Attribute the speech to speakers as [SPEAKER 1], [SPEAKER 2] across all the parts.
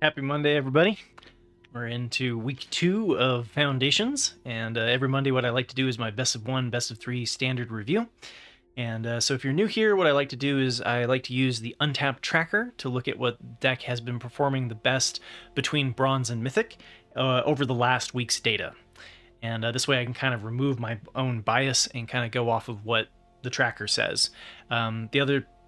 [SPEAKER 1] Happy Monday, everybody. We're into week 2 of Foundations, and every Monday what I like to do is my best of 1, best of 3 standard review. And so if you're new here, what I like to do is I like to use the Untapped Tracker to look at what deck has been performing the best between Bronze and Mythic over the last week's data. And this way I can kind of remove my own bias and kind of go off of what the tracker says.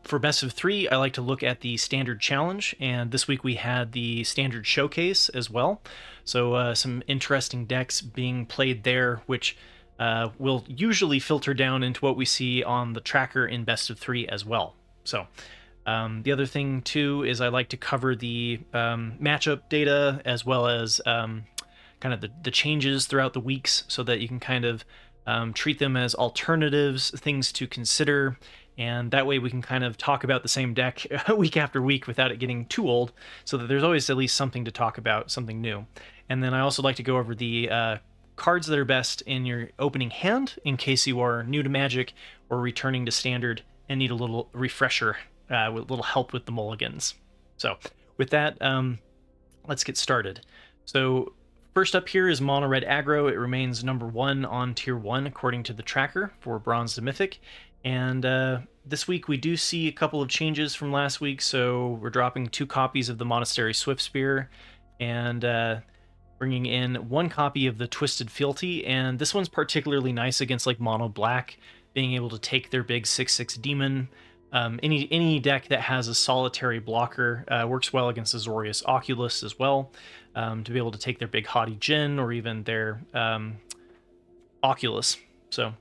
[SPEAKER 1] For best of 3, I like to look at the standard challenge, and this week we had the standard showcase as well. So some interesting decks being played there, which will usually filter down into what we see on the tracker in best of 3 as well. So the other thing too is I like to cover the matchup data as well as kind of the changes throughout the weeks, so that you can kind of treat them as alternatives, things to consider. And that way we can kind of talk about the same deck week after week without it getting too old, so that there's always at least something to talk about, something new. And then I also like to go over the cards that are best in your opening hand in case you are new to Magic or returning to Standard and need a little refresher with a little help with the mulligans. So with that, let's get started. So first up here is Mono-Red Aggro. It remains number 1 on Tier 1 according to the tracker for Bronze to Mythic. And this week we do see a couple of changes from last week, so we're dropping 2 copies of the Monastery Swiftspear and bringing in 1 copy of the Twisted Fealty, and this one's particularly nice against like Mono-Black, being able to take their big 6/6 demon. Any deck that has a solitary blocker works well against Azorius Oculus as well, to be able to take their big Haughty Djinn or even their Oculus. So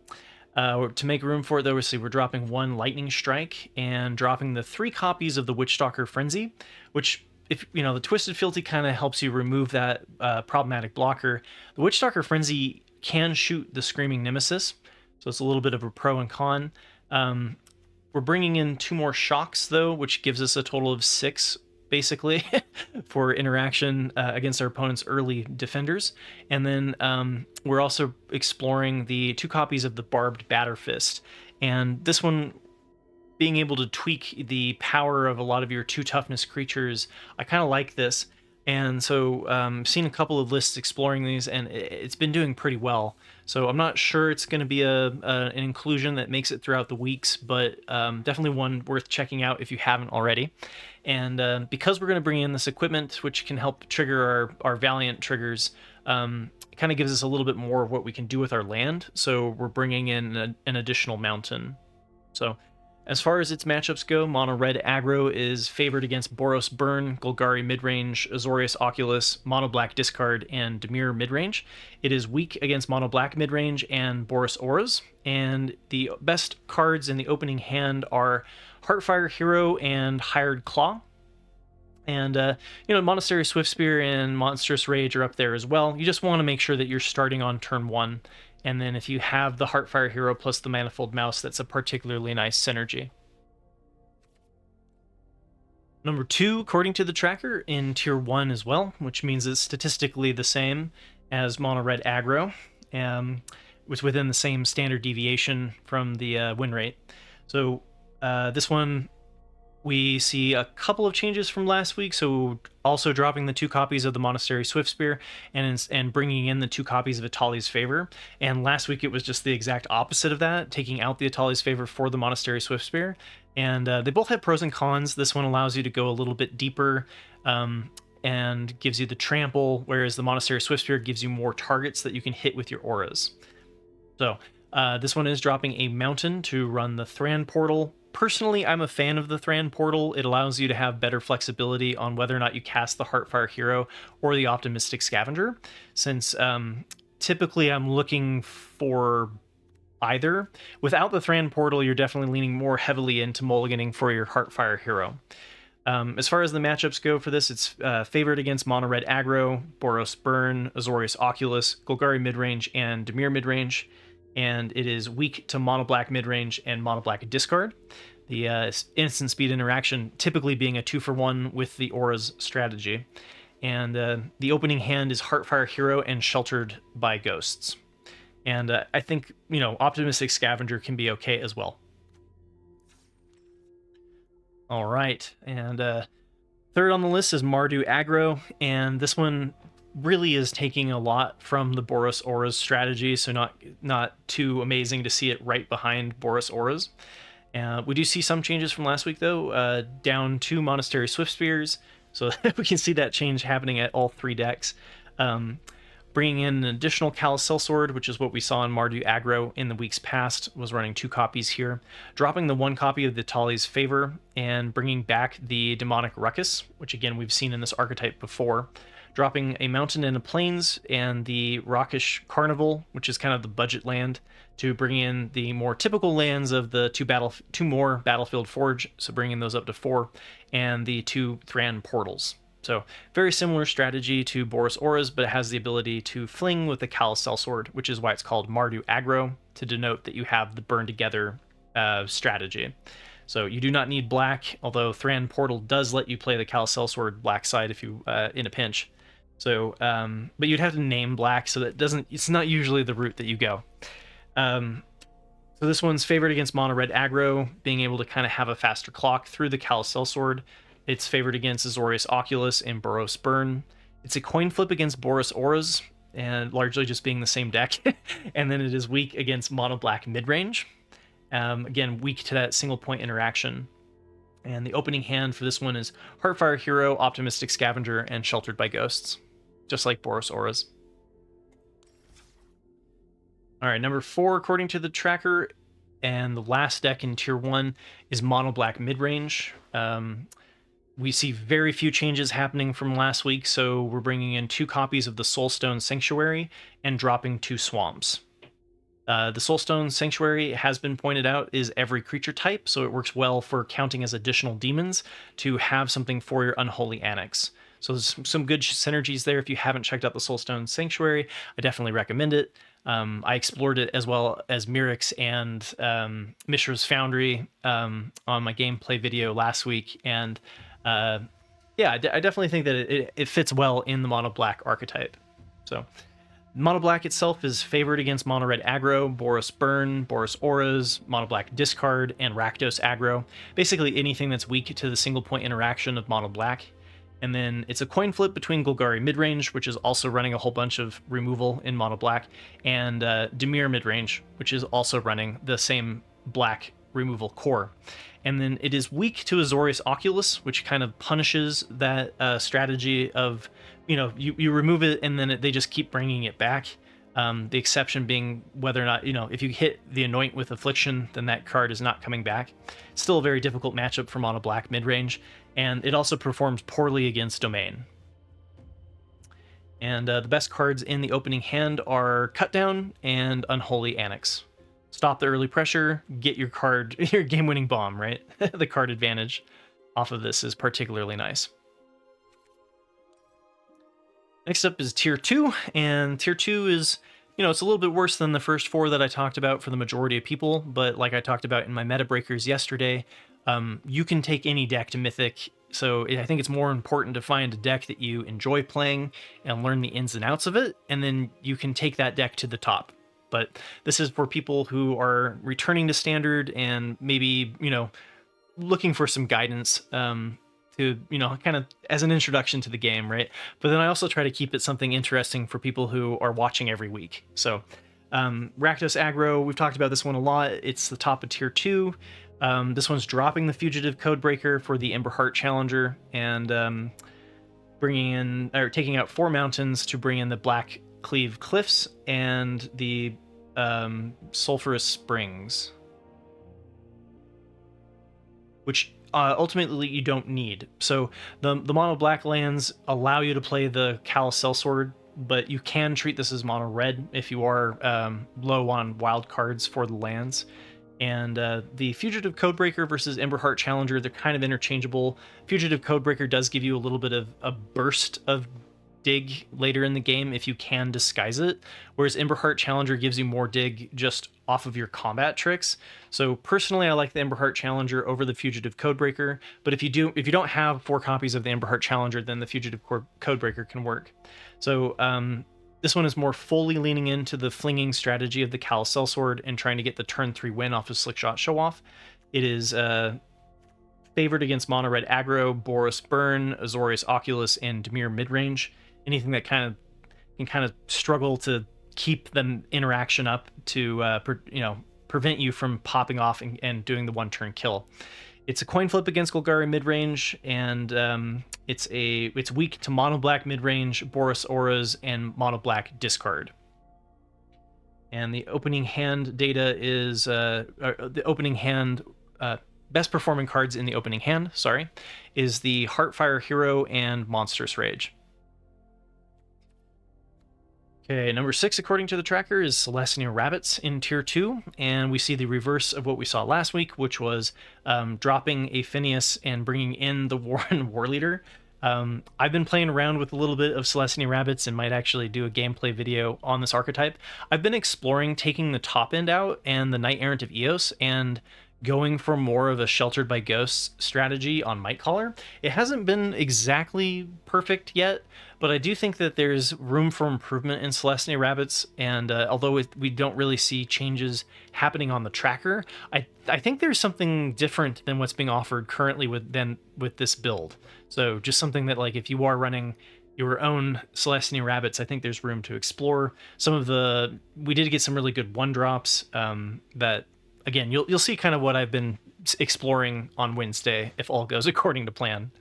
[SPEAKER 1] to make room for it, though, obviously we're dropping 1 Lightning Strike and dropping the 3 copies of the Witchstalker Frenzy, which, if you know, the Twisted Fealty kind of helps you remove that problematic blocker. The Witchstalker Frenzy can shoot the Screaming Nemesis, so it's a little bit of a pro and con. We're bringing in 2 more Shocks, though, which gives us a total of 6, basically, for interaction against our opponent's early defenders. And then we're also exploring the 2 copies of the Barbed Batterfist. And this one, being able to tweak the power of a lot of your 2 toughness creatures, I kind of like this. And so I've seen a couple of lists exploring these, and it's been doing pretty well. So I'm not sure it's going to be an inclusion that makes it throughout the weeks, but definitely one worth checking out if you haven't already. And because we're going to bring in this equipment, which can help trigger our Valiant triggers, it kind of gives us a little bit more of what we can do with our land. So we're bringing in an additional mountain. So as far as its matchups go, Mono-Red Aggro is favored against Boros Burn, Golgari Midrange, Azorius Oculus, Mono-Black Discard, and Dimir Midrange. It is weak against Mono-Black Midrange and Boros Auras, and the best cards in the opening hand are Heartfire Hero and Hired Claw. And, Monastery Swiftspear and Monstrous Rage are up there as well. You just want to make sure that you're starting on turn 1. And then if you have the Heartfire Hero plus the Manifold Mouse, that's a particularly nice synergy. Number 2, according to the tracker, in Tier 1 as well, which means it's statistically the same as Mono-Red Aggro, which within the same standard deviation from the win rate. So this one, we see a couple of changes from last week, so also dropping the 2 copies of the Monastery Swiftspear and bringing in the 2 copies of Atali's Favor. And last week it was just the exact opposite of that, taking out the Atali's Favor for the Monastery Swiftspear. And they both have pros and cons. This one allows you to go a little bit deeper and gives you the trample, whereas the Monastery Swiftspear gives you more targets that you can hit with your auras. So this one is dropping a mountain to run the Thran Portal. Personally, I'm a fan of the Thran Portal. It allows you to have better flexibility on whether or not you cast the Heartfire Hero or the Optimistic Scavenger, since typically I'm looking for either. Without the Thran Portal, you're definitely leaning more heavily into mulliganing for your Heartfire Hero. As far as the matchups go for this, it's favored against Mono-Red Aggro, Boros Burn, Azorius Oculus, Golgari Midrange, and Dimir Midrange. And it is weak to Mono-Black Midrange and Mono-Black Discard. The instant speed interaction typically being a 2-for-1 with the Auras strategy. And the opening hand is Heartfire Hero and Sheltered by Ghosts. And I think, Optimistic Scavenger can be okay as well. All right, and Third on the list is Mardu Aggro, and this one really is taking a lot from the Boros Auras strategy, so not too amazing to see it right behind Boros Auras. We do see some changes from last week, though, down 2 Monastery Swift Spears, so we can see that change happening at all 3 decks. Bringing in an additional Callous Sellsword, which is what we saw in Mardu Aggro in the weeks past, was running 2 copies here. Dropping the 1 copy of the Tali's Favor, and bringing back the Demonic Ruckus, which again we've seen in this archetype before. Dropping a Mountain and a Plains, and the Rockish Carnival, which is kind of the budget land, to bring in the more typical lands of the 2 more Battlefield Forge, so bringing those up to 4, and the 2 Thran Portals. So very similar strategy to Boros Auras, but it has the ability to fling with the Callous Sellsword, which is why it's called Mardu Aggro, to denote that you have the Burn Together strategy. So you do not need black, although Thran Portal does let you play the Callous Sellsword black side if you in a pinch. So, but you'd have to name black, so that it's not usually the route that you go. So this one's favored against Mono-Red Aggro, being able to kind of have a faster clock through the Callous Sellsword. It's favored against Azorius Oculus and Boros Burn. It's a coin flip against Boros Auras, and largely just being the same deck. And then it is weak against Mono-Black Midrange. Again, weak to that single point interaction. And the opening hand for this one is Heartfire Hero, Optimistic Scavenger, and Sheltered by Ghosts, just like Boros Auras. All right, number 4, according to the tracker, and the last deck in Tier 1 is Mono-Black Midrange. We see very few changes happening from last week, so we're bringing in 2 copies of the Soulstone Sanctuary and dropping 2 Swamps. The Soulstone Sanctuary has been pointed out is every creature type, so it works well for counting as additional demons to have something for your Unholy Annex. So there's some good synergies there. If you haven't checked out the Soulstone Sanctuary, I definitely recommend it. I explored it as well as Mirix and Mishra's Foundry on my gameplay video last week, and yeah, I definitely think that it fits well in the Mono-Black archetype. So Mono-Black itself is favored against Mono-Red Aggro, Boros Burn, Boros Auras, Mono-Black Discard, and Rakdos Aggro. Basically anything that's weak to the single point interaction of Mono-Black. And then it's a coin flip between Golgari Midrange, which is also running a whole bunch of removal in Mono-Black, and Dimir Midrange, which is also running the same black removal core. And then it is weak to Azorius Oculus, which kind of punishes that strategy of, you remove it and then they just keep bringing it back. The exception being whether or not, if you hit the Anoint with Affliction, then that card is not coming back. Still a very difficult matchup for Mono-Black Midrange, and it also performs poorly against Domain. And the best cards in the opening hand are Cutdown and Unholy Annex. Stop the early pressure, get your card, your game-winning bomb, right? The card advantage off of this is particularly nice. Next up is Tier 2, and Tier 2 is, it's a little bit worse than the first 4 that I talked about for the majority of people, but like I talked about in my meta breakers yesterday, you can take any deck to Mythic, so I think it's more important to find a deck that you enjoy playing and learn the ins and outs of it, and then you can take that deck to the top. But this is for people who are returning to Standard and maybe, looking for some guidance to, kind of as an introduction to the game, right? But then I also try to keep it something interesting for people who are watching every week. So Rakdos Aggro, we've talked about this one a lot. It's the top of Tier 2. This one's dropping the Fugitive Codebreaker for the Emberheart Challenger and taking out 4 mountains to bring in the Black Cleave Cliffs and the Sulphurous Springs, which ultimately you don't need. So the Mono-Black lands allow you to play the Callous Sellsword, but you can treat this as Mono-Red if you are low on wild cards for the lands. And the Fugitive Codebreaker versus Emberheart Challenger, they're kind of interchangeable. Fugitive Codebreaker does give you a little bit of a burst of dig later in the game if you can disguise it, whereas Emberheart Challenger gives you more dig just off of your combat tricks. So personally, I like the Emberheart Challenger over the Fugitive Codebreaker, but if you don't have 4 copies of the Emberheart Challenger, then the Fugitive Codebreaker can work. So this one is more fully leaning into the flinging strategy of the Callous Sellsword and trying to get the turn 3 win off of Slickshot Show Off. It is favored against Mono-Red Aggro, Boros Burn, Azorius Oculus, and Dimir Midrange. Anything that can kind of struggle to keep the interaction up to prevent you from popping off and doing the one-turn kill. It's a coin flip against Golgari Midrange, and it's weak to Mono-Black Midrange, Boros Auras, and Mono-Black Discard. And the opening hand data is the opening hand best performing cards in the opening hand. Sorry, is the Heartfire Hero and Monstrous Rage. Okay, number 6, according to the tracker, is Selesnya Rabbits in Tier 2, and we see the reverse of what we saw last week, which was dropping a Phineas and bringing in the Warren Warleader. I've been playing around with a little bit of Selesnya Rabbits and might actually do a gameplay video on this archetype. I've been exploring taking the top end out and the Knight Errant of Eos and going for more of a Sheltered by Ghosts strategy on Mightcaller. It hasn't been exactly perfect yet, but I do think that there's room for improvement in Selesnya Rabbits, and although we don't really see changes happening on the tracker, I think there's something different than what's being offered currently with this build. So just something that, like, if you are running your own Selesnya Rabbits, I think there's room to explore. We did get some really good 1-drops that, again, you'll see kind of what I've been exploring on Wednesday if all goes according to plan.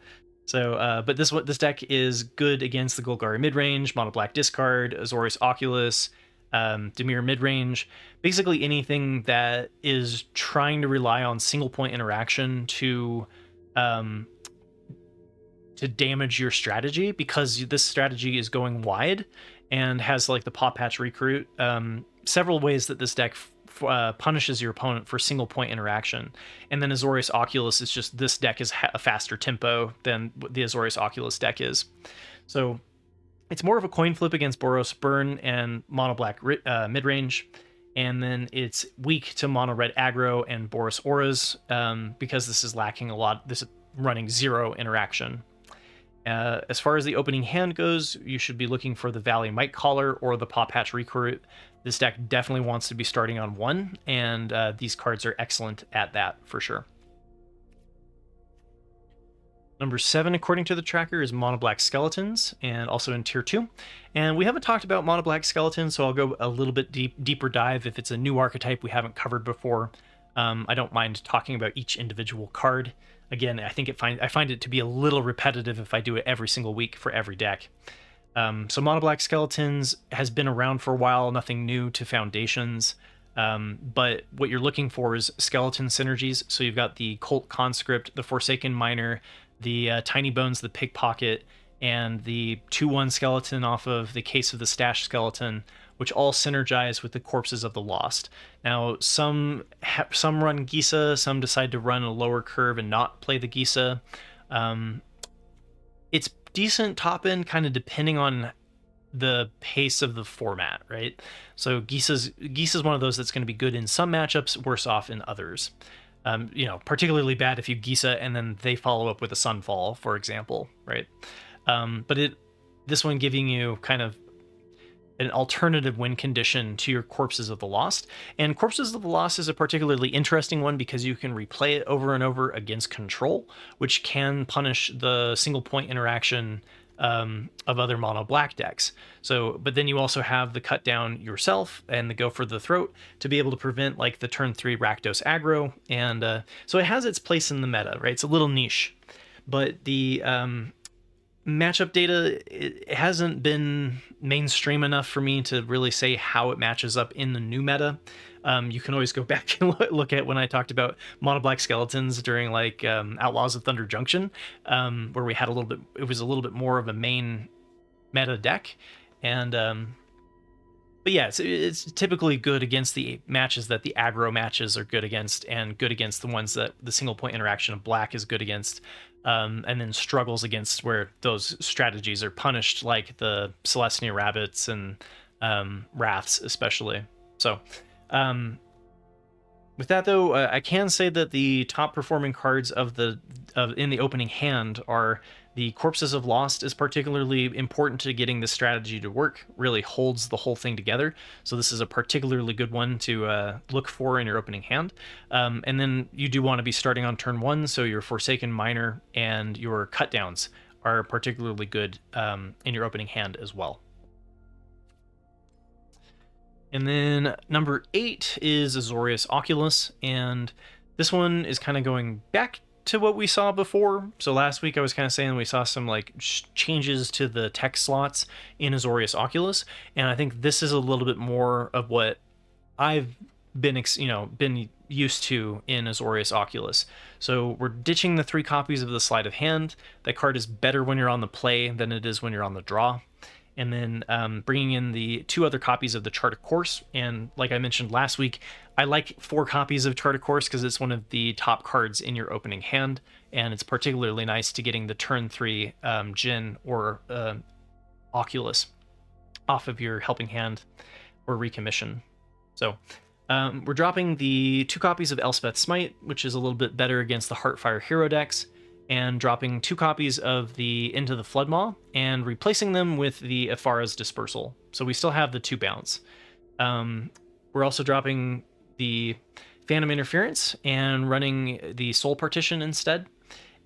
[SPEAKER 1] So, but this deck is good against the Golgari Midrange, Mono-Black Discard, Azorius Oculus, Dimir Midrange, basically anything that is trying to rely on single point interaction to damage your strategy, because this strategy is going wide and has like the Pop Patch Recruit. Several ways that this deck punishes your opponent for single point interaction. And then Azorius Oculus is just, this deck is a faster tempo than the Azorius Oculus deck is. So it's more of a coin flip against Boros Burn and Mono-Black Midrange. And then it's weak to Mono-Red Aggro and Boros Auras because this is lacking a lot. This is running 0 interaction. As far as the opening hand goes, you should be looking for the Valley Mightcaller or the Pop Hatch Recruit. This deck definitely wants to be starting on 1, and these cards are excellent at that for sure. Number 7, according to the tracker, is Mono-Black Skeletons, and also in Tier 2. And we haven't talked about Mono-Black Skeletons, so I'll go a little bit deeper dive if it's a new archetype we haven't covered before. I don't mind talking about each individual card. Again, I think I find it to be a little repetitive if I do it every single week for every deck. So Mono-Black Skeletons has been around for a while, nothing new to Foundations, but what you're looking for is skeleton synergies. So you've got the Cult Conscript, the Forsaken Miner, the Tiny Bones, the Pickpocket, and the 2/1 skeleton off of the Case of the Stash skeleton, which all synergize with the Corpses of the Lost. Now, some run Gisa, some decide to run a lower curve and not play the Gisa. It's decent top end, kind of depending on the pace of the format, right? So Gisa's one of those that's going to be good in some matchups, worse off in others. Particularly bad if you Gisa and then they follow up with a Sunfall, for example, right? But this one giving you kind of an alternative win condition to your Corpses of the Lost. And Corpses of the Lost is a particularly interesting one because you can replay it over and over against Control, which can punish the single point interaction of other Mono-Black decks. So, but then you also have the cut down yourself and the go for the throat to be able to prevent like the turn 3 Rakdos Aggro. And so it has its place in the meta, right? It's a little niche, but the matchup data, it hasn't been mainstream enough for me to really say how it matches up in the new meta. You can always go back and look at when I talked about Mono-Black Skeletons during like Outlaws of Thunder Junction, where we had it was a little bit more of a main meta deck. And but yeah, it's typically good against the matches that the aggro matches are good against, and good against the ones that the single point interaction of black is good against, and then struggles against where those strategies are punished, like the Selesnya Rabbits and Wraths especially. So with that though, I can say that the top performing cards in the opening hand are The Corpses of Lost is particularly important to getting this strategy to work, really holds the whole thing together. So this is a particularly good one to look for in your opening hand. And then you do want to be starting on turn 1, so your Forsaken Miner and your Cut Downs are particularly good in your opening hand as well. And then number 8 is Azorius Oculus, and this one is kind of going back to what we saw before. So last week I was kind of saying we saw some like changes to the tech slots in Azorius Oculus, and I think this is a little bit more of what I've been used to in Azorius Oculus. So we're ditching the 3 copies of the Sleight of Hand. That card is better when you're on the play than it is when you're on the draw. And then bringing in the 2 other copies of the Chart of Course. And like I mentioned last week, I like 4 copies of Chart of Course because it's one of the top cards in your opening hand, and it's particularly nice to getting the turn 3 Jin or Oculus off of your helping hand or recommission. So we're dropping the 2 copies of Elspeth's Smite, which is a little bit better against the Heartfire hero decks, and dropping 2 copies of the Into the Floodmaw and replacing them with the Afara's Dispersal. So we still have the 2 bounce. We're also dropping the Phantom Interference and running the Soul Partition instead.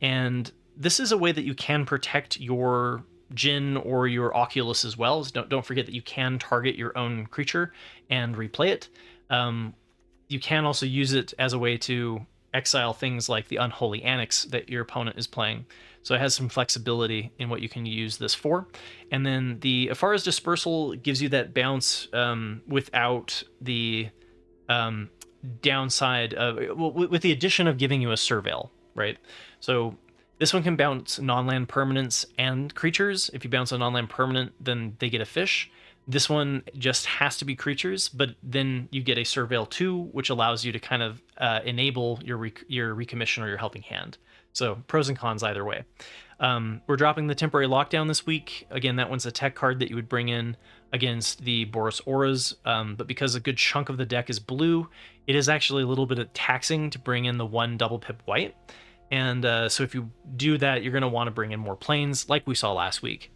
[SPEAKER 1] And this is a way that you can protect your Jin or your Oculus as well. So don't forget that you can target your own creature and replay it. You can also use it as a way to exile things like the Unholy Annex that your opponent is playing. So it has some flexibility in what you can use this for. And then the Afara's Dispersal gives you that bounce without the downside of, with the addition of giving you a Surveil, right? So this one can bounce non-land permanents and creatures. If you bounce a non-land permanent, then they get a fish. This one just has to be creatures, but then you get a Surveil 2, which allows you to kind of enable your recommission or your helping hand. So pros and cons either way. We're dropping the Temporary Lockdown this week. Again, that one's a tech card that you would bring in against the Boros Auras, but because a good chunk of the deck is blue, it is actually a little bit taxing to bring in the 1 double pip white. And so if you do that, you're going to want to bring in more planes like we saw last week.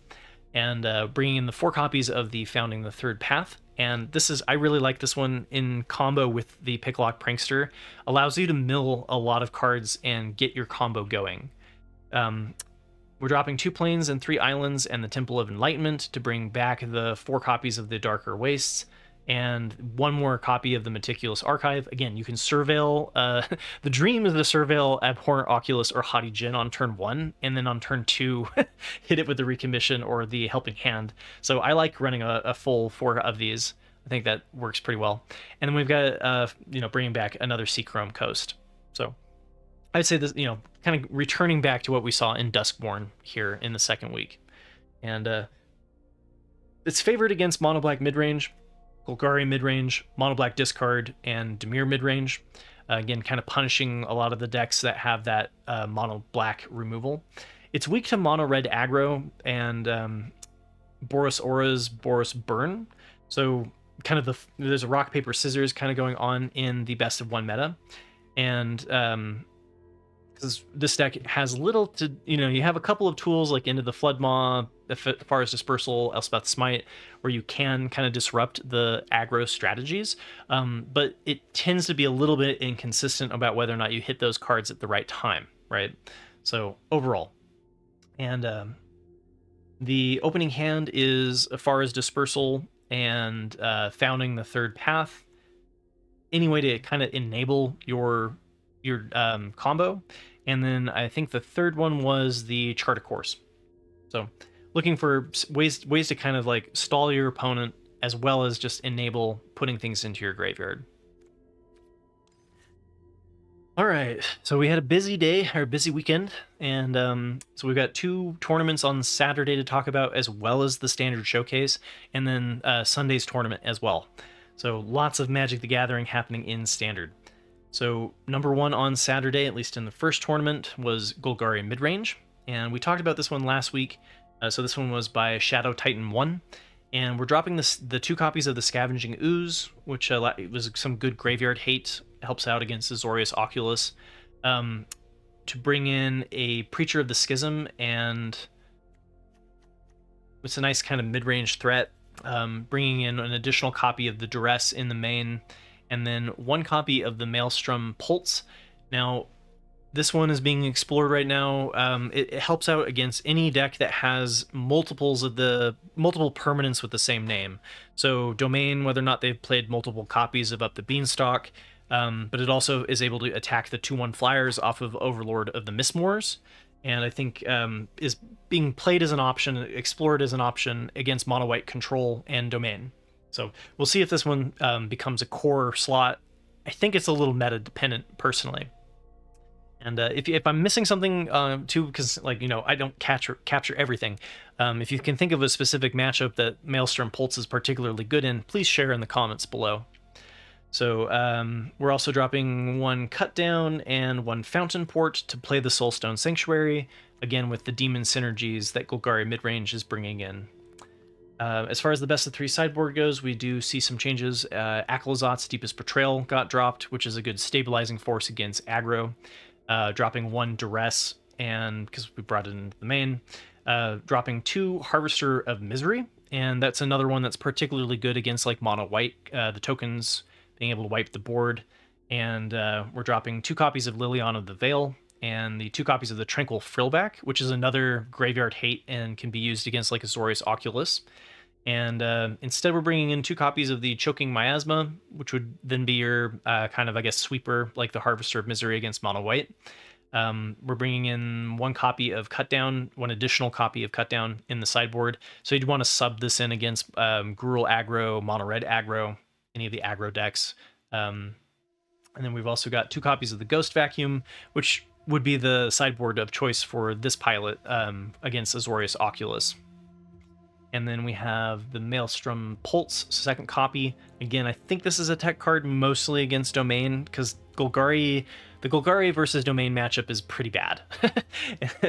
[SPEAKER 1] And bringing in the 4 copies of the Founding the Third Path. And this is, I really like this one in combo with the Picklock Prankster. Allows you to mill a lot of cards and get your combo going. We're dropping 2 planes and 3 islands and the Temple of Enlightenment to bring back the 4 copies of the Darker Wastes and 1 more copy of the Meticulous Archive. Again, you can Surveil, the dream is to Surveil Abhorrent Oculus or Haughty Jin on turn 1, and then on turn 2, hit it with the Recommission or the Helping Hand. So I like running a full 4 of these. I think that works pretty well. And then we've got, bringing back another Seachrome Coast. So I'd say this, kind of returning back to what we saw in Duskborn here in the second week. And it's favored against Mono-Black Midrange, Golgari Midrange, Mono-Black Discard, and Dimir Midrange. Again, kind of punishing a lot of the decks that have that Mono-Black removal. It's weak to Mono-Red Aggro and Boros Auras, Boros Burn. So kind of there's a rock, paper, scissors kind of going on in the best of 1 meta. And because this deck has little to, you have a couple of tools like Into the Floodmaw, Afara's Dispersal, Elspeth's Smite, where you can kind of disrupt the aggro strategies, but it tends to be a little bit inconsistent about whether or not you hit those cards at the right time, right? So overall, and the opening hand is Afara's Dispersal and Founding the Third Path. Any way to kind of enable your combo. And then I think the third one was the Chart of Course. So looking for ways to kind of like stall your opponent as well as just enable putting things into your graveyard. All right, so we had a busy day, or busy weekend, and so we've got 2 tournaments on Saturday to talk about, as well as the Standard Showcase, and then Sunday's tournament as well. So lots of Magic the Gathering happening in Standard. So number 1 on Saturday, at least in the first tournament, was Golgari Midrange, and we talked about this one last week. So this one was by Shadow Titan 1, and we're dropping the 2 copies of the Scavenging Ooze, which was some good graveyard hate, helps out against Azorius Oculus. 2 to bring in a Preacher of the Schism, and it's a nice kind of mid-range threat, bringing in an additional copy of the Duress in the main, and then one copy of the Maelstrom Pulse. Now, this one is being explored right now. It helps out against any deck that has multiple permanents with the same name. So Domain, whether or not they've played multiple copies of Up the Beanstalk, but it also is able to attack the 2/1 flyers off of Overlord of the Mistmoors, and I think is being played as an option, explored as an option against Mono-White Control and Domain. So we'll see if this one becomes a core slot. I think it's a little meta dependent personally. And if I'm missing something too, because I don't capture everything. If you can think of a specific matchup that Maelstrom Pulse is particularly good in, please share in the comments below. So we're also dropping one Cut Down and one Fountain Port to play the Soulstone Sanctuary, again with the demon synergies that Golgari Midrange is bringing in. As far as the best of 3 sideboard goes, we do see some changes. Aklazot's Deepest Betrayal got dropped, which is a good stabilizing force against aggro. Dropping 1 Duress, and because we brought it into the main, dropping 2 Harvester of Misery, and that's another one that's particularly good against like mono white, the tokens being able to wipe the board. And we're dropping 2 copies of Liliana of the Veil and the 2 copies of the Tranquil Frillback, which is another graveyard hate and can be used against like Azorius Oculus. And instead we're bringing in 2 copies of the Choking Miasma, which would then be your kind of, I guess, sweeper, like the Harvester of Misery against Mono White. We're bringing in 1 copy of Cut Down, 1 additional copy of Cut Down in the sideboard. So you'd want to sub this in against Gruul Aggro, Mono-Red Aggro, any of the aggro decks. And then we've also got 2 copies of the Ghost Vacuum, which would be the sideboard of choice for this pilot against Azorius Oculus. And then we have the Maelstrom Pulse, 2nd copy. Again, I think this is a tech card mostly against Domain, because the Golgari versus Domain matchup is pretty bad.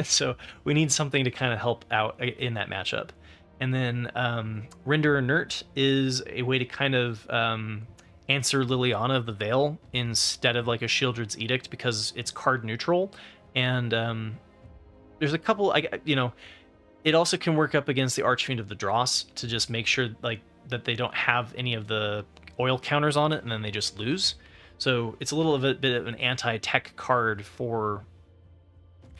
[SPEAKER 1] So we need something to kind of help out in that matchup. And then Render Inert is a way to kind of answer Liliana of the Veil instead of like a Sheoldred's Edict, because it's card neutral. And there's a couple, it also can work up against the Archfiend of the Dross to just make sure that they don't have any of the oil counters on it, and then they just lose. So it's a little bit of an anti-tech card for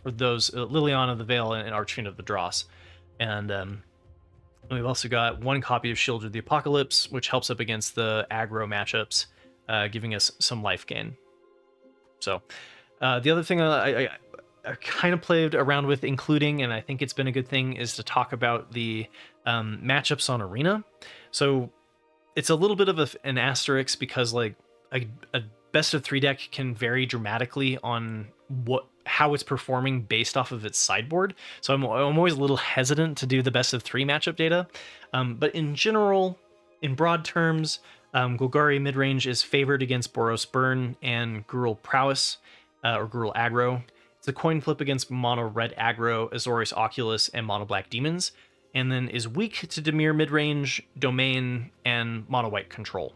[SPEAKER 1] those Liliana of the Veil and Archfiend of the Dross. And we've also got 1 copy of Sheoldred the Apocalypse, which helps up against the aggro matchups, giving us some life gain. So the other thing I kind of played around with including, and I think it's been a good thing, is to talk about the matchups on Arena. So it's a little bit of an asterisk, because like a best of 3 deck can vary dramatically on how it's performing based off of its sideboard. So I'm always a little hesitant to do the best of 3 matchup data. But in general, in broad terms, Golgari Midrange is favored against Boros Burn and Gruul Prowess, or Gruul Aggro. It's a coin flip against Mono-Red Aggro, Azorius Oculus, and Mono-Black Demons, and then is weak to Dimir Midrange, Domain, and Mono-White Control.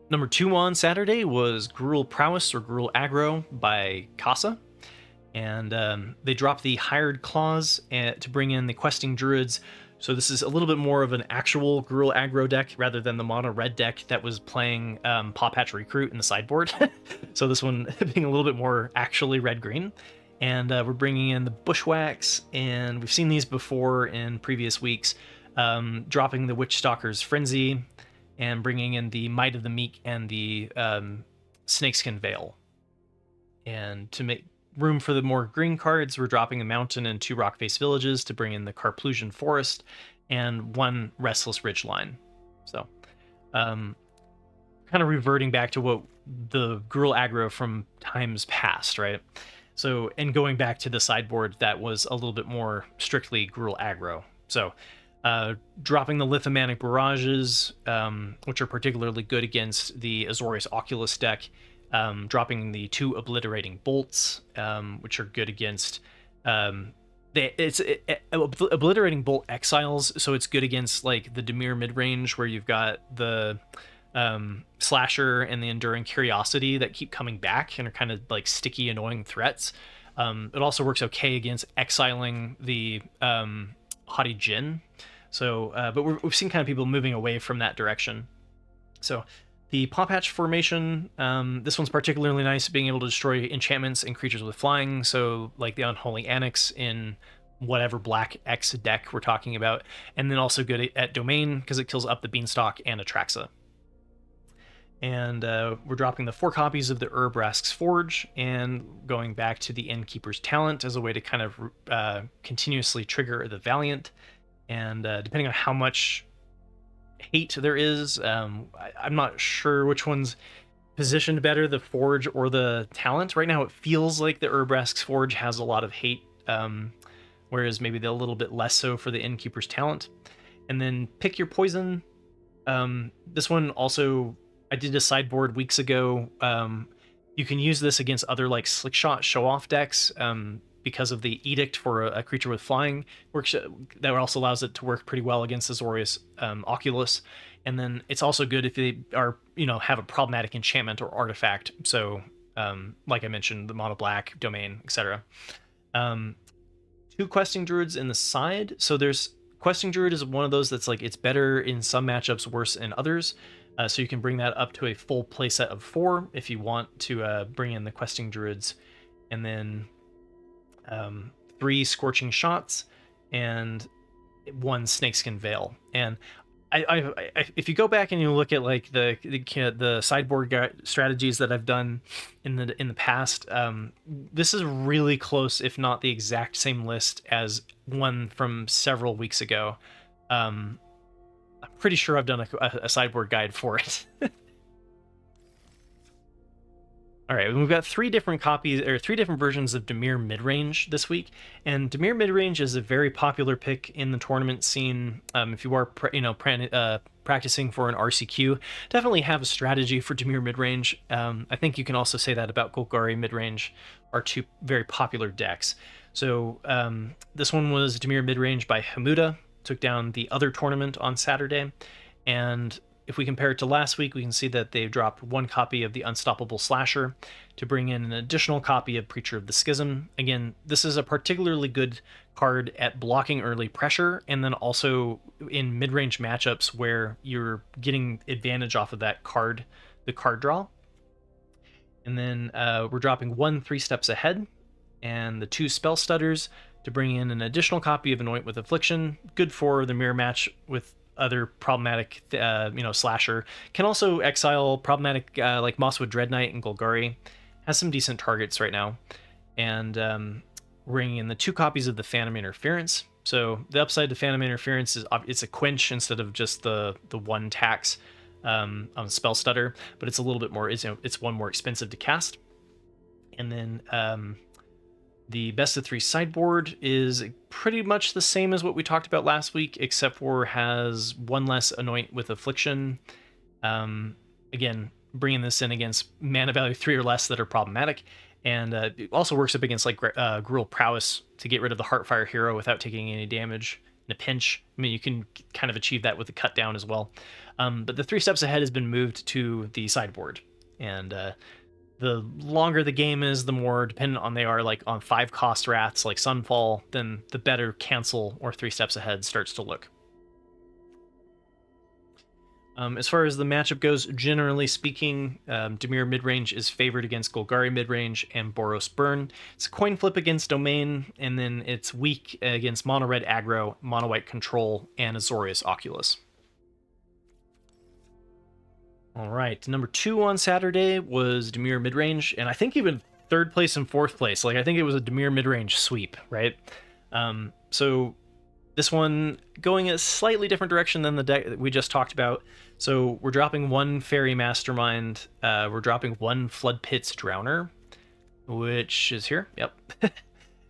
[SPEAKER 1] Number 2 on Saturday was Gruul Prowess, or Gruul Aggro, by Casa. And they dropped the Hired Claws to bring in the Questing Druids. So this is a little bit more of an actual Gruul Aggro deck rather than the Mono-Red deck that was playing Paw Patch Recruit in the sideboard. So this one being a little bit more actually red-green. And we're bringing in the Bushwhacks, and we've seen these before in previous weeks, dropping the Witchstalker's Frenzy, and bringing in the Might of the Meek and the Snakeskin Veil. And to make room for the more green cards, we're dropping a Mountain and 2 Rockface Villages to bring in the Carplusian Forest and 1 Restless Ridgeline. So kind of reverting back to what the Gruul Aggro from times past, right? So, and going back to the sideboard that was a little bit more strictly Gruul Aggro. So dropping the Lithomanic Barrages, which are particularly good against the Azorius Oculus deck, dropping the 2 Obliterating Bolts, which are good against Obliterating Bolt exiles, so it's good against like the Dimir Midrange, where you've got the Slasher and the Enduring Curiosity that keep coming back and are kind of like sticky, annoying threats. It also works okay against exiling the Haughty Djinn. So, but we've seen kind of people moving away from that direction. So the Paw Patch formation, this one's particularly nice, being able to destroy enchantments and creatures with flying. So like the Unholy Annex in whatever black X deck we're talking about. And then also good at Domain because it kills up the Beanstalk and Atraxa. And we're dropping the 4 copies of the Rask's Forge and going back to the Innkeeper's Talent as a way to kind of continuously trigger the Valiant. And depending on how much hate there is, I'm not sure which one's positioned better, the Forge or the Talent. Right now it feels like the Rask's Forge has a lot of hate, whereas maybe a little bit less so for the Innkeeper's Talent. And then pick your poison. This one also... I did a sideboard weeks ago. You can use this against other like Slickshot show-off decks because of the Edict for a creature with flying. That also allows it to work pretty well against Azorius Oculus. And then it's also good if they are, have a problematic enchantment or artifact. So, like I mentioned, the Mono-Black, Domain, etc. 2 Questing Druids in the side. So there's Questing Druid is one of those that's like it's better in some matchups, worse in others. So you can bring that up to a full playset of 4 if you want to bring in the Questing Druids. And then 3 Scorching Shots and 1 Snakeskin Veil. And if you go back and you look at like the sideboard strategies that I've done in the past, this is really close, if not the exact same list as one from several weeks ago. I'm pretty sure I've done a sideboard guide for it. All right, we've got 3 different copies or 3 different versions of Dimir Midrange this week, and Dimir Midrange is a very popular pick in the tournament scene. If you are practicing for an RCQ, definitely have a strategy for Dimir Midrange. I think you can also say that about Golgari Midrange, are 2 very popular decks. So this one was Dimir Midrange by Hamuda. Took down the other tournament on Saturday, and if we compare it to last week, we can see that they dropped 1 copy of the Unstoppable Slasher to bring in an additional copy of Preacher of the Schism. Again, this is a particularly good card at blocking early pressure, and then also in mid-range matchups where you're getting advantage off of that card, the card draw. And then we're dropping 1 3 Steps Ahead, and the 2 Spell Stutters to bring in an additional copy of Anoint with Affliction, good for the mirror match with other problematic, slasher. Can also exile problematic like Mosswood Dread Knight and Golgari. Has some decent targets right now. And bringing in the 2 copies of the Phantom Interference. So the upside to Phantom Interference is it's a quench instead of just the 1 tax on Spell Stutter, but it's a little bit more, it's 1 more expensive to cast. And then the best of 3 sideboard is pretty much the same as what we talked about last week, except for has 1 less Anoint with Affliction. Again, bringing this in against mana value 3 or less that are problematic. And it also works up against like Gruul Prowess to get rid of the Heartfire hero without taking any damage in a pinch. I mean, you can kind of achieve that with the cut down as well. But the 3 Steps Ahead has been moved to the sideboard. And the longer the game is, the more dependent on they are like on 5 cost wraths like Sunfall, then the better Cancel or 3 Steps Ahead starts to look. As far as the matchup goes, generally speaking, Dimir Midrange is favored against Golgari Midrange and Boros Burn. It's a coin flip against Domain, and then it's weak against Mono-Red Aggro, Mono-White Control, and Azorius Oculus. All right, number 2 on Saturday was Dimir Midrange, and I think even 3rd place and 4th place. Like, I think it was a Dimir Midrange sweep, right? So this one going a slightly different direction than the deck that we just talked about. So we're dropping 1 Fairy Mastermind, we're dropping 1 Flood Pits Drowner, which is here, yep.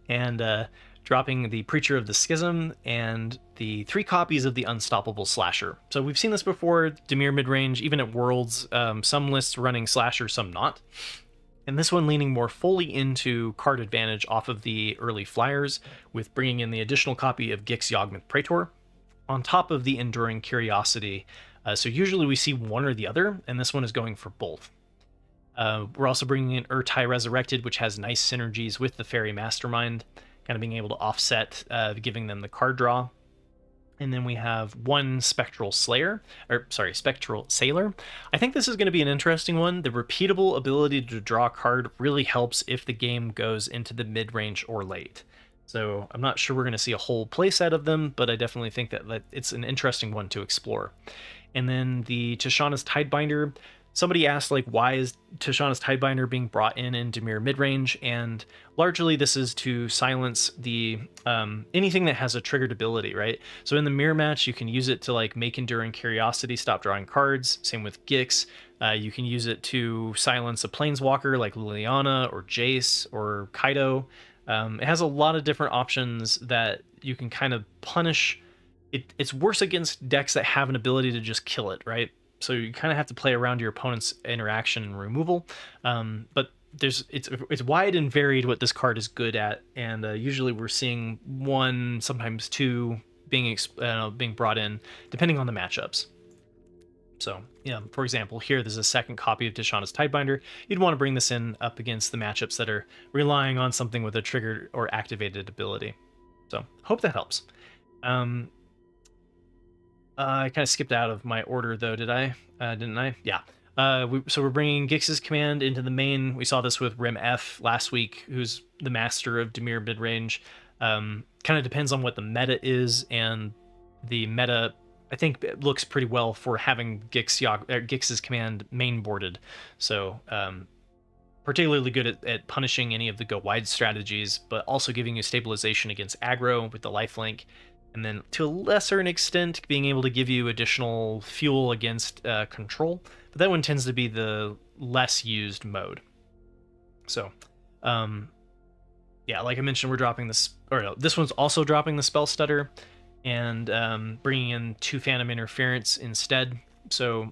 [SPEAKER 1] And dropping the Preacher of the Schism and the 3 copies of the Unstoppable Slasher. So we've seen this before, Dimir Midrange, even at Worlds, some lists running Slasher, some not. And this one leaning more fully into card advantage off of the early flyers, with bringing in the additional copy of Gix Yawgmoth Praetor, on top of the Enduring Curiosity So usually we see one or the other, and this one is going for both. We're also bringing in Urtai Resurrected, which has nice synergies with the Fairy Mastermind, kind of being able to offset, giving them the card draw. And then we have one Spectral Sailor. I think this is going to be an interesting one. The repeatable ability to draw a card really helps if the game goes into the mid-range or late. So I'm not sure we're going to see a whole playset of them, but I definitely think that it's an interesting one to explore. And then the Tishana's Tidebinder. Somebody asked, like, why is Tishana's Tidebinder being brought in Dimir Midrange? And largely this is to silence the anything that has a triggered ability, right? So in the mirror match, you can use it to like make Enduring Curiosity stop drawing cards. Same with Gix. You can use it to silence a Planeswalker like Liliana or Jace or Kaido. It has a lot of different options that you can kind of punish. It's worse against decks that have an ability to just kill it, right? So you kind of have to play around your opponent's interaction and removal. But it's wide and varied what this card is good at, and usually we're seeing one, sometimes two being brought in depending on the matchups. So yeah, for example, here there's a second copy of Tishana's Tidebinder. You'd want to bring this in up against the matchups that are relying on something with a triggered or activated ability. So hope that helps. I kind of skipped out of my order though, did I? Didn't I? Yeah. So we're bringing Gix's Command into the main. We saw this with Rim F last week, who's the master of Dimir Midrange. Kind of depends on what the meta is, and the meta, I think, it looks pretty well for having Gix's Command main boarded. So particularly good at punishing any of the go wide strategies, but also giving you stabilization against aggro with the lifelink. And then to a lesser extent, being able to give you additional fuel against control. But that one tends to be the less used mode. So, yeah, like I mentioned, we're dropping this, or no, this one's also dropping the Spell Stutter and bringing in 2 Phantom Interference instead. So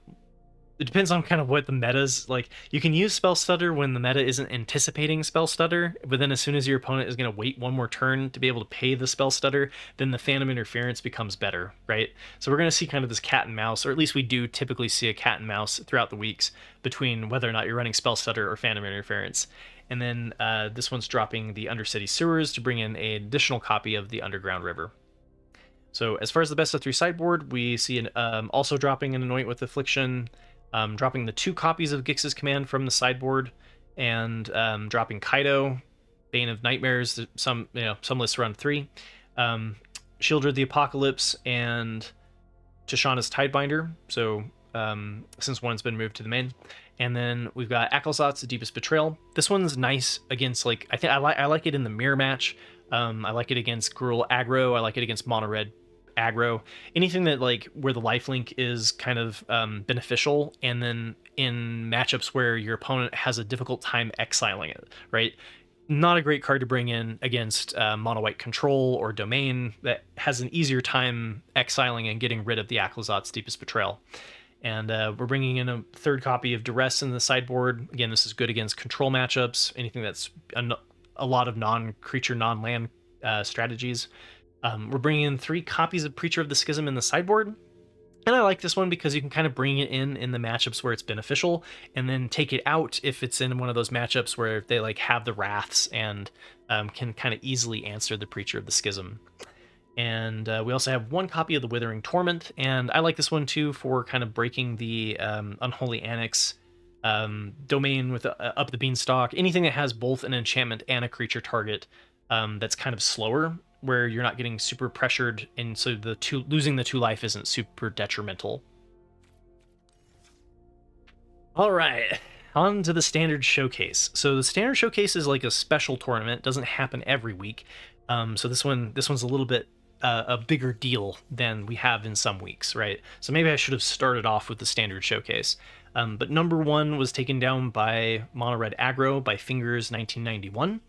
[SPEAKER 1] it depends on kind of what the meta's like. You can use Spell Stutter when the meta isn't anticipating Spell Stutter, but then as soon as your opponent is going to wait one more turn to be able to pay the Spell Stutter, then the Phantom Interference becomes better, right? So we're going to see kind of this cat and mouse, or at least we do typically see a cat and mouse throughout the weeks between whether or not you're running Spell Stutter or Phantom Interference. And then this one's dropping the Undercity Sewers to bring in an additional copy of the Underground River. So as far as the best of 3 sideboard, we see also dropping an Anoint with Affliction, dropping the 2 copies of Gix's Command from the sideboard, and dropping Kaido, Bane of Nightmares. Some lists run 3, Shieldred the Apocalypse, and Tishana's Tidebinder. So since one's been moved to the main, and then we've got Aklazot's Deepest Betrayal. This one's nice against, like, I like it in the mirror match. I like it against Gruul Aggro. I like it against Mono-Red Aggro. Anything that, like, where the lifelink is kind of beneficial, and then in matchups where your opponent has a difficult time exiling it, right? Not a great card to bring in against mono-white control or domain that has an easier time exiling and getting rid of the Aklazot's Deepest Betrayal. And we're bringing in a 3rd copy of Duress in the sideboard. Again, this is good against control matchups, anything that's a lot of non-creature, non-land strategies. We're bringing in 3 copies of Preacher of the Schism in the sideboard. And I like this one because you can kind of bring it in the matchups where it's beneficial, and then take it out if it's in one of those matchups where they like have the Wraths and can kind of easily answer the Preacher of the Schism. And we also have 1 copy of the Withering Torment, and I like this one too for kind of breaking the Unholy Annex domain with Up the Beanstalk. Anything that has both an enchantment and a creature target that's kind of slower, where you're not getting super pressured, and so losing the 2 life isn't super detrimental. All right, on to the Standard Showcase. So the Standard Showcase is like a special tournament. It doesn't happen every week. So this one's a little bit a bigger deal than we have in some weeks, right? So maybe I should have started off with the Standard Showcase. But number 1 was taken down by Mono-Red Aggro by Fingers 1991.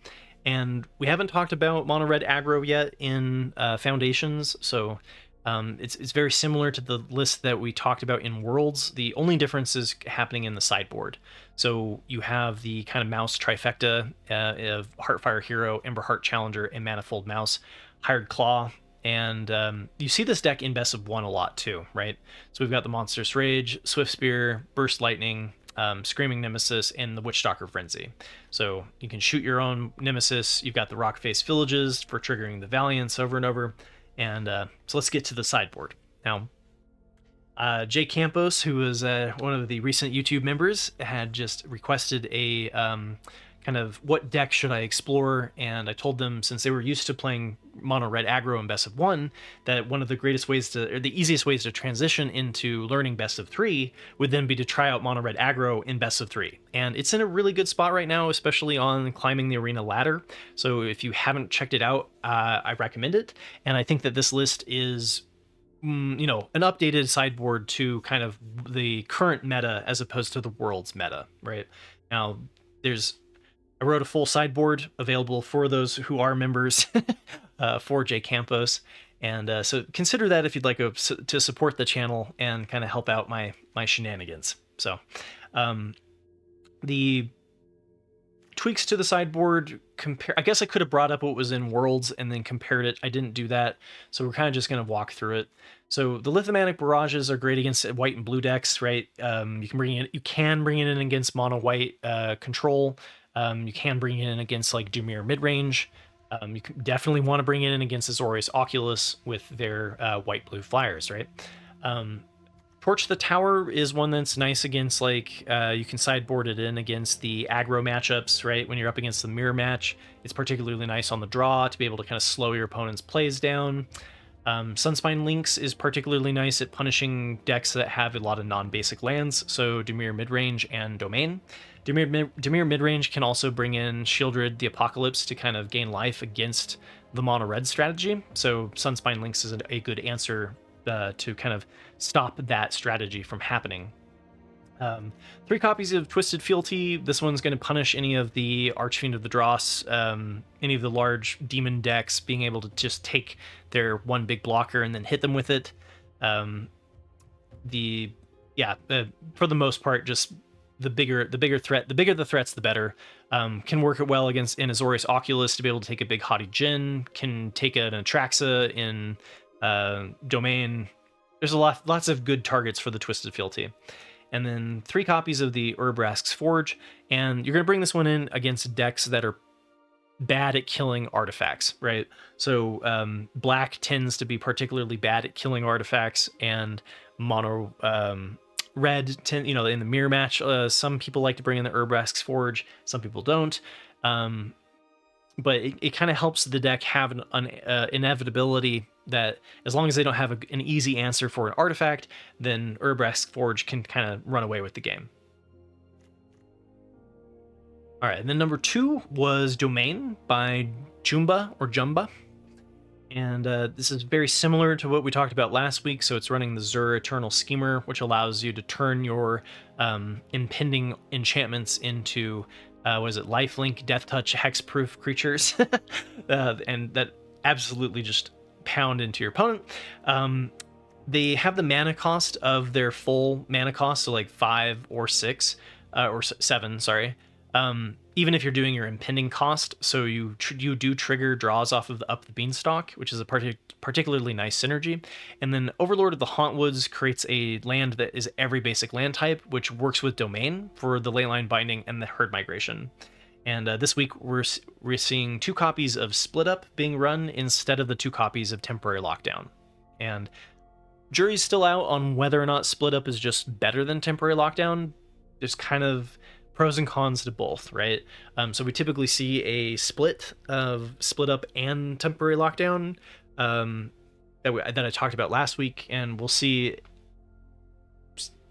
[SPEAKER 1] And we haven't talked about Mono-Red Aggro yet in Foundations, so it's very similar to the list that we talked about in Worlds. The only difference is happening in the sideboard. So you have the kind of mouse trifecta of Heartfire Hero, Emberheart Challenger, and Manifold Mouse. Hired Claw And you see this deck in Best of 1 a lot too, right? So we've got the Monstrous Rage, Swift Spear, Burst Lightning, Screaming Nemesis, and the Witchstalker Frenzy. So you can shoot your own Nemesis. You've got the Rockface Villages for triggering the Valiants over and over. And so let's get to the sideboard. Now, Jay Campos, who was one of the recent YouTube members, had just requested a kind of what deck should I explore, and I told them, since they were used to playing Mono-Red Aggro in Best of 1, that one of the greatest ways to, or the easiest ways to transition into learning Best of 3 would then be to try out Mono-Red Aggro in Best of 3. And it's in a really good spot right now, especially on climbing the arena ladder. So if you haven't checked it out, I recommend it. And I think that this list is, you know, an updated sideboard to kind of the current meta as opposed to the world's meta, right? Now, I wrote a full sideboard available for those who are members for J Campos, and so consider that if you'd like to support the channel and kind of help out my shenanigans. So the tweaks to the sideboard, I guess I could have brought up what was in Worlds and then compared it. I didn't do that, so we're kind of just going to walk through it. So the Lithomantic Barrages are great against white and blue decks, right? You can bring it in against mono-white control. You can bring it in against like Dimir Midrange. You definitely want to bring it in against Azorius Oculus with their white-blue flyers, right? Torch the Tower is one that's nice against, like, you can sideboard it in against the aggro matchups, right? When you're up against the mirror match, it's particularly nice on the draw to be able to kind of slow your opponent's plays down. Sunspine Lynx is particularly nice at punishing decks that have a lot of non-basic lands, so Dimir Midrange and Domain. Dimir Midrange can also bring in Shieldred the Apocalypse to kind of gain life against the mono-red strategy, so Sunspine Lynx is a good answer to kind of stop that strategy from happening. 3 copies of Twisted Fealty. This one's going to punish any of the Archfiend of the Dross, any of the large demon decks being able to just take their one big blocker and then hit them with it. For the most part, just the bigger the threats, the better. Can work it well against in Azorius Oculus to be able to take a big Haughty Djinn. Can take an Atraxa in Domain. There's lots of good targets for the Twisted Fealty. And then 3 copies of the Urbrask's Forge, and you're going to bring this one in against decks that are bad at killing artifacts, right? So black tends to be particularly bad at killing artifacts, and mono red in the mirror match, some people like to bring in the Urbrask's Forge, some people don't. But it kind of helps the deck have an inevitability that as long as they don't have an easy answer for an artifact, then Urbrask's Forge can kind of run away with the game. All right, and then number 2 was Domain by Jumba. And this is very similar to what we talked about last week. So it's running the Zur Eternal Schemer, which allows you to turn your impending enchantments into lifelink, death touch, hexproof creatures, and that absolutely just pound into your opponent. They have the mana cost of their full mana cost, so like 5 or 6 or 7, sorry. Even if you're doing your impending cost, so you do trigger draws off of the Up the Beanstalk, which is a particularly nice synergy. And then Overlord of the Hauntwoods creates a land that is every basic land type, which works with Domain for the Leyline Binding and the Herd Migration. And this week we're seeing 2 copies of Split Up being run instead of the 2 copies of Temporary Lockdown. And jury's still out on whether or not Split Up is just better than Temporary Lockdown. There's kind of pros and cons to both, right? So we typically see a split of Split Up and Temporary Lockdown that I talked about last week, and we'll see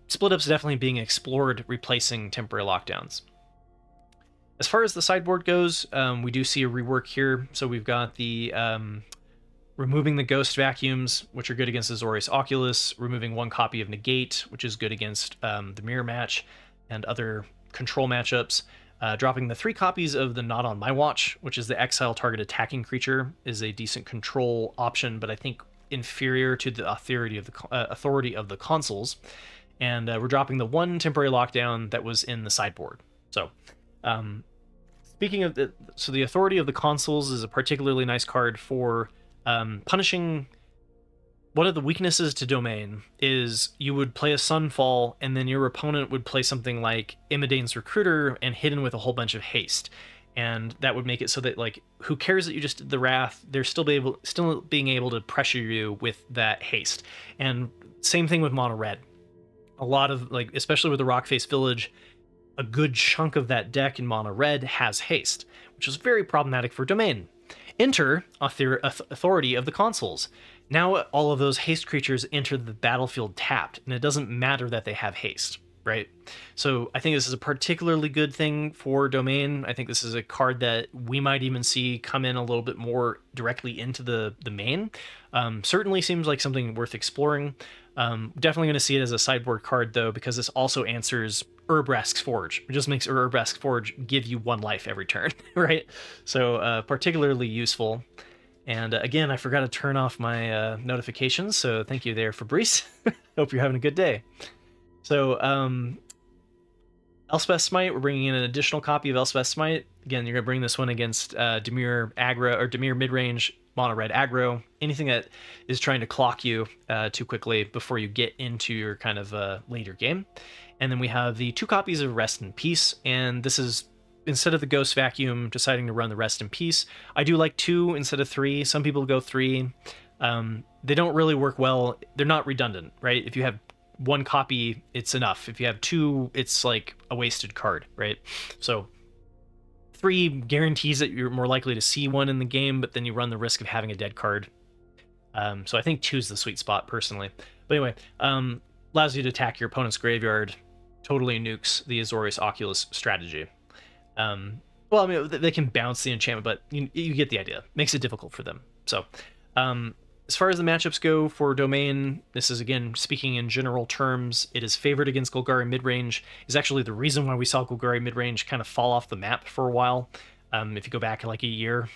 [SPEAKER 1] Split Up's definitely being explored replacing Temporary Lockdowns. As far as the sideboard goes, we do see a rework here. So we've got the removing the Ghost Vacuums, which are good against Azorius Oculus, removing 1 copy of Negate, which is good against the Mirror Match and other control matchups, dropping the 3 copies of the Not on My Watch, which is the exile target attacking creature, is a decent control option, but I think inferior to the authority of the consoles. And we're dropping the 1 Temporary Lockdown that was in the sideboard. So speaking of the authority of the consoles is a particularly nice card for Punishing... One of the weaknesses to Domain is you would play a Sunfall, and then your opponent would play something like Imidane's Recruiter and hidden with a whole bunch of haste. And that would make it so that, like, who cares that you just did the Wrath? They're still being able to pressure you with that haste. And same thing with Mono-Red. A lot of, like, especially with the Rockface Village, a good chunk of that deck in Mono-Red has haste, which is very problematic for Domain. Enter Authority of the Consuls. Now all of those haste creatures enter the battlefield tapped, and it doesn't matter that they have haste, right? So I think this is a particularly good thing for Domain. I think this is a card that we might even see come in a little bit more directly into the main. Certainly seems like something worth exploring. Definitely going to see it as a sideboard card, though, because this also answers Urbrask's Forge. It just makes Urbrask's Forge give you 1 life every turn, right? So particularly useful. And again, I forgot to turn off my notifications, so thank you there, Fabrice. Hope you're having a good day. So, Elspeth Smite, we're bringing in an additional copy of Elspeth Smite. Again, you're going to bring this one against Dimir Aggro, or Dimir Midrange, Mono-Red Aggro, anything that is trying to clock you too quickly before you get into your kind of later game. And then we have the 2 copies of Rest in Peace, and this is... Instead of the Ghost Vacuum, deciding to run the Rest in Peace. I do like 2 instead of 3. Some people go 3. They don't really work well. They're not redundant, right? If you have 1 copy, it's enough. If you have 2, it's like a wasted card, right? So 3 guarantees that you're more likely to see 1 in the game, but then you run the risk of having a dead card. So I think 2 is the sweet spot, personally. But anyway, allows you to attack your opponent's graveyard. Totally nukes the Azorius Oculus strategy. Well, I mean, they can bounce the enchantment, but you get the idea. Makes it difficult for them. So, as far as the matchups go for Domain, this is, again, speaking in general terms, it is favored against Golgari Midrange. Is actually the reason why we saw Golgari Midrange kind of fall off the map for a while. If you go back like a year.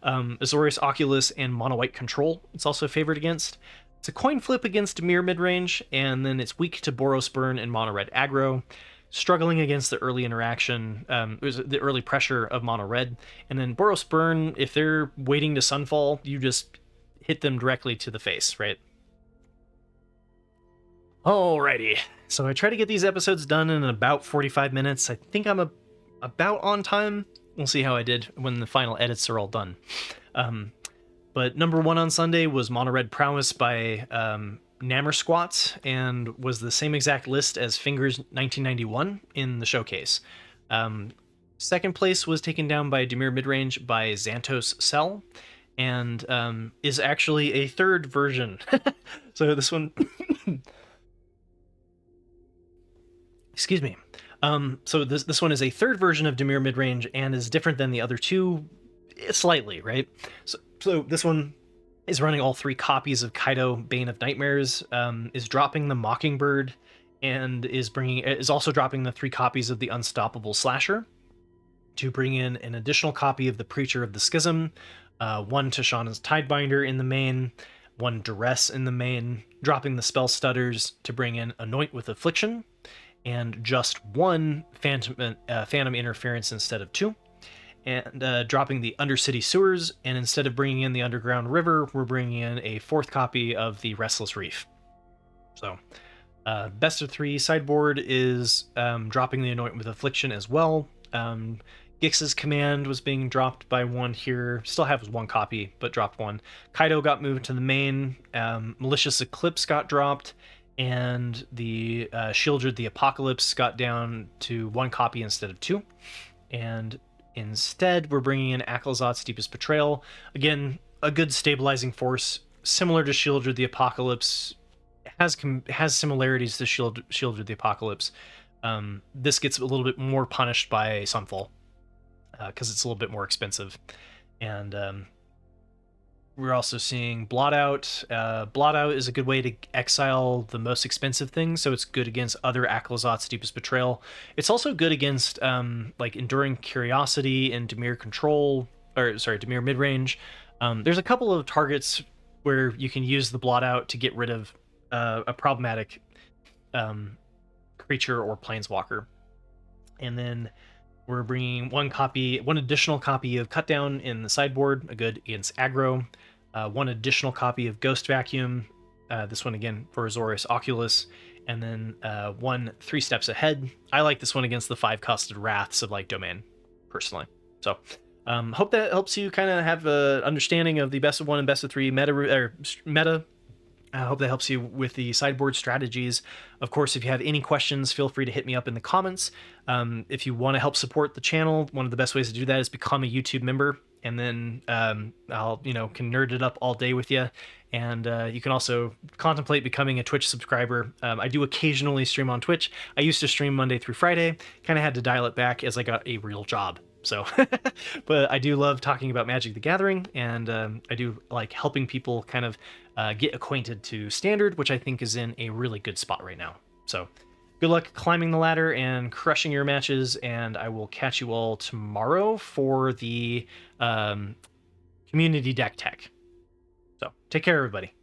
[SPEAKER 1] Azorius Oculus and Mono-White Control, it's also favored against. It's a coin flip against Dimir Midrange, and then it's weak to Boros Burn and Mono-Red Aggro. Struggling against the early interaction, the early pressure of Mono-Red. And then Boros Burn, if they're waiting to Sunfall, you just hit them directly to the face, right? Alrighty, so I try to get these episodes done in about 45 minutes. I think I'm about on time. We'll see how I did when the final edits are all done. But number 1 on Sunday was Mono-Red Prowess by Nammer Squats, and was the same exact list as Fingers 1991 in the showcase. Second place was taken down by Dimir Midrange by Xantos Cell, and is actually a 3rd version. So this one... Excuse me. So this one is a 3rd version of Dimir Midrange and is different than the other 2 slightly, right? So this one is running all 3 copies of Kaido, Bane of Nightmares, is dropping the Mockingbird, and is also dropping the 3 copies of the Unstoppable Slasher to bring in an additional copy of the Preacher of the Schism, 1 Tashana's Tidebinder in the main, 1 Duress in the main, dropping the Spell Stutters to bring in Anoint with Affliction, and just 1 Phantom Interference instead of 2. And dropping the Undercity Sewers, and instead of bringing in the Underground River, we're bringing in a 4th copy of the Restless Reef. So, best of 3 sideboard is dropping the Anoint with Affliction as well. Gix's Command was being dropped by 1 here. Still have 1 copy, but dropped 1. Kaido got moved to the main. Malicious Eclipse got dropped, and the Shieldred the Apocalypse got down to 1 copy instead of 2. And instead, we're bringing in Aklazot's Deepest Betrayal. Again, a good stabilizing force, similar to Shieldred the Apocalypse. Has similarities to Shieldred the Apocalypse. This gets a little bit more punished by Sunfall, because it's a little bit more expensive. And we're also seeing Blot Out. Blot Out is a good way to exile the most expensive things, so it's good against other Aklazot's Deepest Betrayal. It's also good against like Enduring Curiosity and Dimir Control, Dimir Midrange. There's a couple of targets where you can use the Blot Out to get rid of a problematic creature or planeswalker. And then we're bringing 1 additional copy of Cut Down in the sideboard, a good against aggro. one additional copy of Ghost Vacuum, this one again for Azorius Oculus, and then one 3 Steps Ahead. I like this one against the 5-costed Wraths of Light Domain, personally. So hope that helps you kind of have an understanding of the best of 1 and best of 3 meta. I hope that helps you with the sideboard strategies. Of course, if you have any questions, feel free to hit me up in the comments. If you want to help support the channel, one of the best ways to do that is become a YouTube member, and then I'll can nerd it up all day with you. And you can also contemplate becoming a Twitch subscriber. I do occasionally stream on Twitch. I used to stream Monday through Friday. Kind of had to dial it back as I got a real job. So, but I do love talking about Magic the Gathering, and I do like helping people kind of get acquainted to Standard, which I think is in a really good spot right now. So good luck climbing the ladder and crushing your matches, and I will catch you all tomorrow for the community deck tech. So take care, everybody.